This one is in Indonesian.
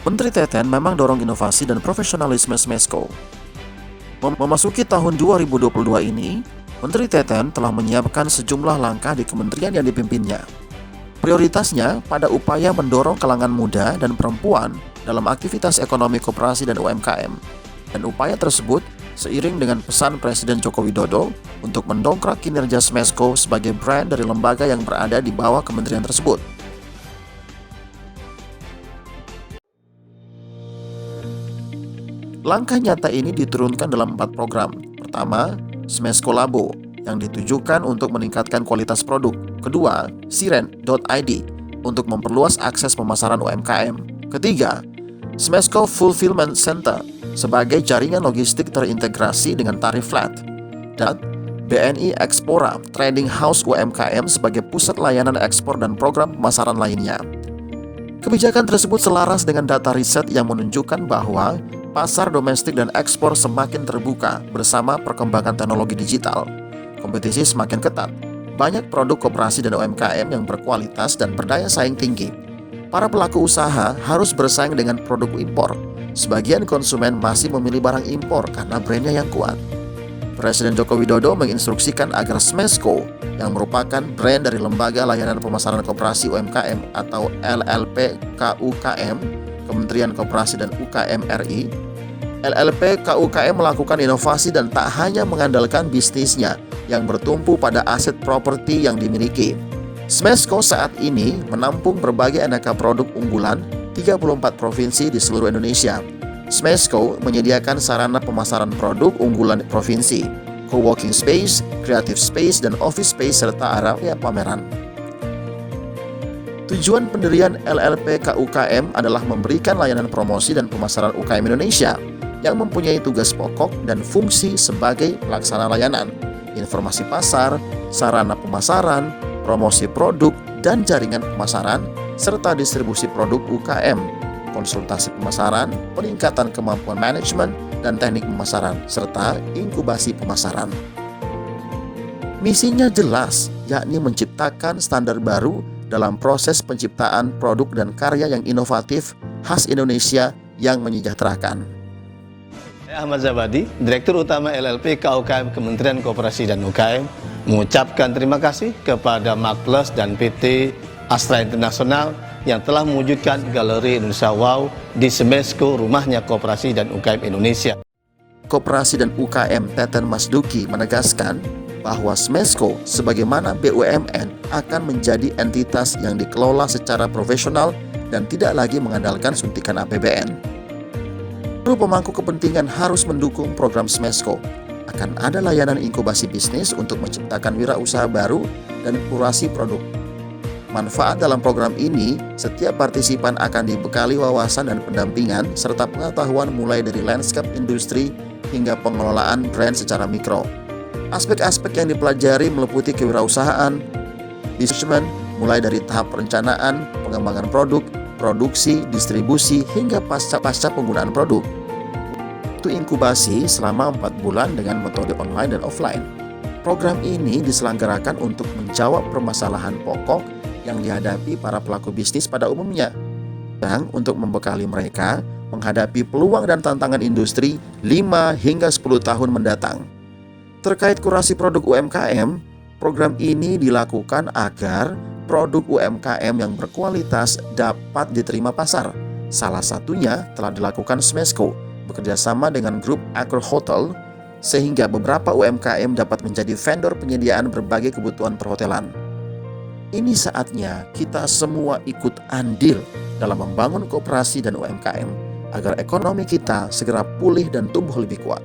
Menteri Teten memang dorong inovasi dan profesionalisme Smesco. Memasuki tahun 2022 ini, Menteri Teten telah menyiapkan sejumlah langkah di kementerian yang dipimpinnya. Prioritasnya pada upaya mendorong kalangan muda dan perempuan dalam aktivitas ekonomi koperasi dan UMKM. Dan upaya tersebut seiring dengan pesan Presiden Joko Widodo untuk mendongkrak kinerja Smesco sebagai brand dari lembaga yang berada di bawah kementerian tersebut. Langkah nyata ini diturunkan dalam 4 program. Pertama, Smesco Labo yang ditujukan untuk meningkatkan kualitas produk. Kedua, Siren.id untuk memperluas akses pemasaran UMKM. Ketiga, Smesco Fulfillment Center sebagai jaringan logistik terintegrasi dengan tarif flat. Dan BNI Expora Trading House UMKM sebagai pusat layanan ekspor dan program pemasaran lainnya. Kebijakan tersebut selaras dengan data riset yang menunjukkan bahwa pasar domestik dan ekspor semakin terbuka bersama perkembangan teknologi digital. Kompetisi semakin ketat. Banyak produk koperasi dan UMKM yang berkualitas dan berdaya saing tinggi. Para pelaku usaha harus bersaing dengan produk impor. Sebagian konsumen masih memilih barang impor karena brandnya yang kuat. Presiden Joko Widodo menginstruksikan agar Smesco, yang merupakan brand dari Lembaga Layanan Pemasaran Koperasi UMKM atau LLP KUKM, Kementerian Koperasi dan UKM RI, LLP KUKM melakukan inovasi dan tak hanya mengandalkan bisnisnya yang bertumpu pada aset properti yang dimiliki. Smesco saat ini menampung berbagai aneka produk unggulan 34 provinsi di seluruh Indonesia. Smesco menyediakan sarana pemasaran produk unggulan provinsi, co-working space, creative space, dan office space serta area pameran. Tujuan pendirian LLP KUKM adalah memberikan layanan promosi dan pemasaran UKM Indonesia yang mempunyai tugas pokok dan fungsi sebagai pelaksana layanan, informasi pasar, sarana pemasaran, promosi produk dan jaringan pemasaran, serta distribusi produk UKM, konsultasi pemasaran, peningkatan kemampuan manajemen dan teknik pemasaran, serta inkubasi pemasaran. Misinya jelas, yakni menciptakan standar baru dalam proses penciptaan produk dan karya yang inovatif khas Indonesia yang menyejahterakan. Saya Ahmad Zabadi, Direktur Utama LLP KUKM Kementerian Koperasi dan UKM, mengucapkan terima kasih kepada Markplus dan PT Astra Internasional yang telah mewujudkan Galeri Indonesia Wow di Smesco, rumahnya Koperasi dan UKM Indonesia. Koperasi dan UKM Teten Mas Duki menegaskan bahwa Smesco sebagaimana BUMN akan menjadi entitas yang dikelola secara profesional dan tidak lagi mengandalkan suntikan APBN. Seluruh pemangku kepentingan harus mendukung program Smesco. Akan ada layanan inkubasi bisnis untuk menciptakan wirausaha baru dan kurasi produk. Manfaat dalam program ini, setiap partisipan akan dibekali wawasan dan pendampingan serta pengetahuan mulai dari landscape industri hingga pengelolaan brand secara mikro. Aspek-aspek yang dipelajari meliputi kewirausahaan, manajemen, mulai dari tahap perencanaan, pengembangan produk, produksi, distribusi, hingga pasca penggunaan produk. Itu inkubasi selama 4 bulan dengan metode online dan offline. Program ini diselenggarakan untuk menjawab permasalahan pokok yang dihadapi para pelaku bisnis pada umumnya, dan untuk membekali mereka menghadapi peluang dan tantangan industri 5 hingga 10 tahun mendatang. Terkait kurasi produk UMKM, program ini dilakukan agar produk UMKM yang berkualitas dapat diterima pasar. Salah satunya telah dilakukan Smesco bekerjasama dengan grup Accor Hotel, sehingga beberapa UMKM dapat menjadi vendor penyediaan berbagai kebutuhan perhotelan. Ini saatnya kita semua ikut andil dalam membangun koperasi dan UMKM agar ekonomi kita segera pulih dan tumbuh lebih kuat.